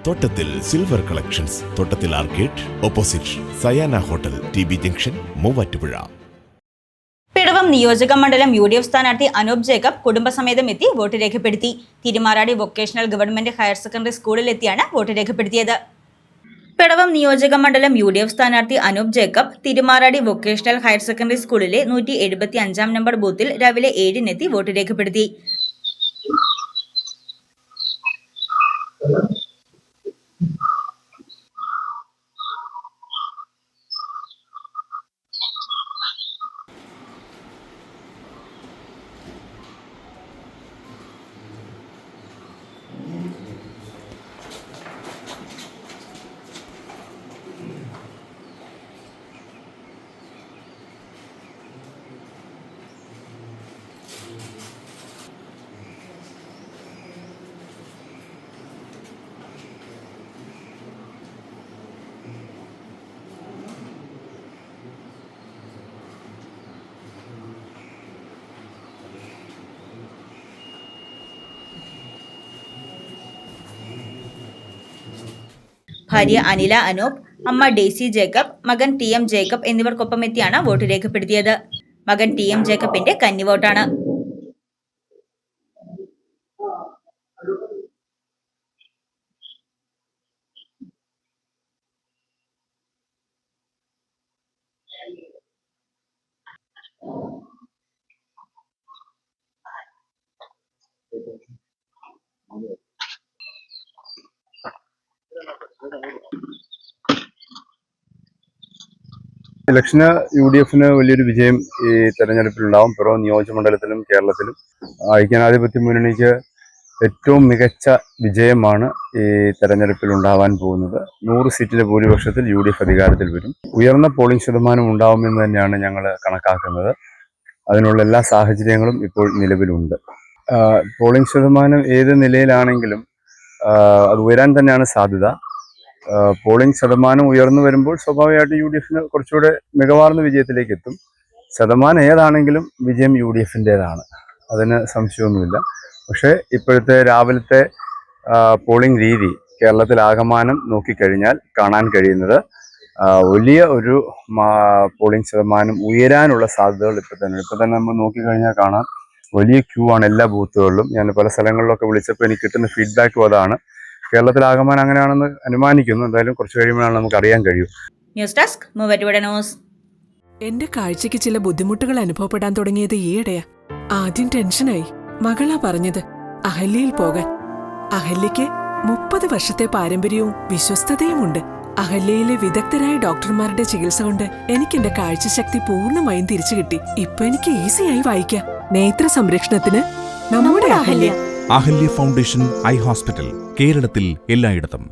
തോട്ടത്തിൽ silver collections, Thottathil arcade, opposite Sayana hotel, TB junction, Muvattupuzha. Piravom നിയോജക മണ്ഡലം UDF സ്ഥാനാർത്ഥി അനൂപ് ജേക്കബ് കുടുംബസമേതം എത്തി വോട്ട് രേഖപ്പെടുത്തി. Thirumarady vocational government higher secondary സ്കൂളിലെത്തിയാണ് വോട്ട് രേഖപ്പെടുത്തിയത്. പിടവം നിയോജക മണ്ഡലം UDF സ്ഥാനാർത്ഥി Anoop Jacob Thirumarady vocational higher secondary സ്കൂളിലെ 175 നമ്പർ ബൂത്തിൽ രാവിലെ 7-നെത്തി വോട്ട് രേഖപ്പെടുത്തി. ഭാര്യ അനില അനൂപ്, അമ്മ ഡെയ്സി ജേക്കബ്, മകൻ TM ജേക്കബ് എന്നിവർക്കൊപ്പമെത്തിയാണ് വോട്ട് രേഖപ്പെടുത്തിയത്. മകൻ TM ജേക്കബിന്റെ കന്നിവോട്ടാണ്. ഇലക്ഷന് UDFന് വലിയൊരു വിജയം ഈ തെരഞ്ഞെടുപ്പിലുണ്ടാവും. പിറവം നിയോജകമണ്ഡലത്തിലും കേരളത്തിലും ഐക്യജനാധിപത്യ മുന്നണിക്ക് ഏറ്റവും മികച്ച വിജയമാണ് ഈ തെരഞ്ഞെടുപ്പിൽ ഉണ്ടാവാൻ പോകുന്നത്. 100 സീറ്റിന്റെ ഭൂരിപക്ഷത്തിൽ UDF അധികാരത്തിൽ വരും. ഉയർന്ന പോളിംഗ് ശതമാനം ഉണ്ടാവുമെന്ന് തന്നെയാണ് ഞങ്ങൾ കണക്കാക്കുന്നത്. അതിനുള്ള എല്ലാ സാഹചര്യങ്ങളും ഇപ്പോൾ നിലവിലുണ്ട്. പോളിംഗ് ശതമാനം ഏത് നിലയിലാണെങ്കിലും അത് ഉയരാൻ തന്നെയാണ് സാധ്യത. പോളിംഗ് ശതമാനം ഉയർന്നു വരുമ്പോൾ സ്വാഭാവികമായിട്ട് UDFന് കുറച്ചുകൂടെ മികവാർന്ന വിജയത്തിലേക്ക് എത്തും. ശതമാനം ഏതാണെങ്കിലും വിജയം UDFൻ്റേതാണ്, അതിന് സംശയമൊന്നുമില്ല. പക്ഷേ ഇപ്പോഴത്തെ രാവിലത്തെ പോളിംഗ് രീതി കേരളത്തിലാകമാനം നോക്കിക്കഴിഞ്ഞാൽ കാണാൻ കഴിയുന്നത് വലിയ ഒരു പോളിംഗ് ശതമാനം ഉയരാനുള്ള സാധ്യതകൾ ഇപ്പം തന്നെ നമ്മൾ നോക്കിക്കഴിഞ്ഞാൽ കാണാം. വലിയ ക്യൂ ആണ് എല്ലാ ബൂത്തുകളിലും. ഞാൻ പല സ്ഥലങ്ങളിലൊക്കെ വിളിച്ചപ്പോൾ എനിക്ക് കിട്ടുന്ന ഫീഡ്ബാക്കും അതാണ്. കേരളത്തിലാകമാനം അങ്ങനെയാണെന്ന് അനുമാനിക്കുന്നു. എന്തായാലും കുറച്ച് കഴിയുമ്പോഴാണ് നമുക്ക് അറിയാൻ കഴിയും. News desk Muvattupuzha news. എന്റെ കാഴ്ചയ്ക്ക് ചില ബുദ്ധിമുട്ടുകൾ അനുഭവപ്പെടാൻ തുടങ്ങിയത് ഈയിടെയാ. ആദ്യം ടെൻഷനായി. മകളാ പറഞ്ഞത് അഹല്യയിൽ പോകാൻ. അഹല്യയ്ക്ക് 30 വർഷത്തെ പാരമ്പര്യവും വിശ്വസ്തതയുമുണ്ട്. അഹല്യയിലെ വിദഗ്ധരായ ഡോക്ടർമാരുടെ ചികിത്സ കൊണ്ട് എനിക്ക് എന്റെ കാഴ്ചശക്തി പൂർണ്ണമായും തിരിച്ചു കിട്ടി. ഇപ്പൊ എനിക്ക് ഈസിയായി വായിക്കാം. നേത്ര സംരക്ഷണത്തിന് നമ്മുടെ Ahalya. Ahalya foundation eye hospital, കേരളത്തിൽ എല്ലായിടത്തും.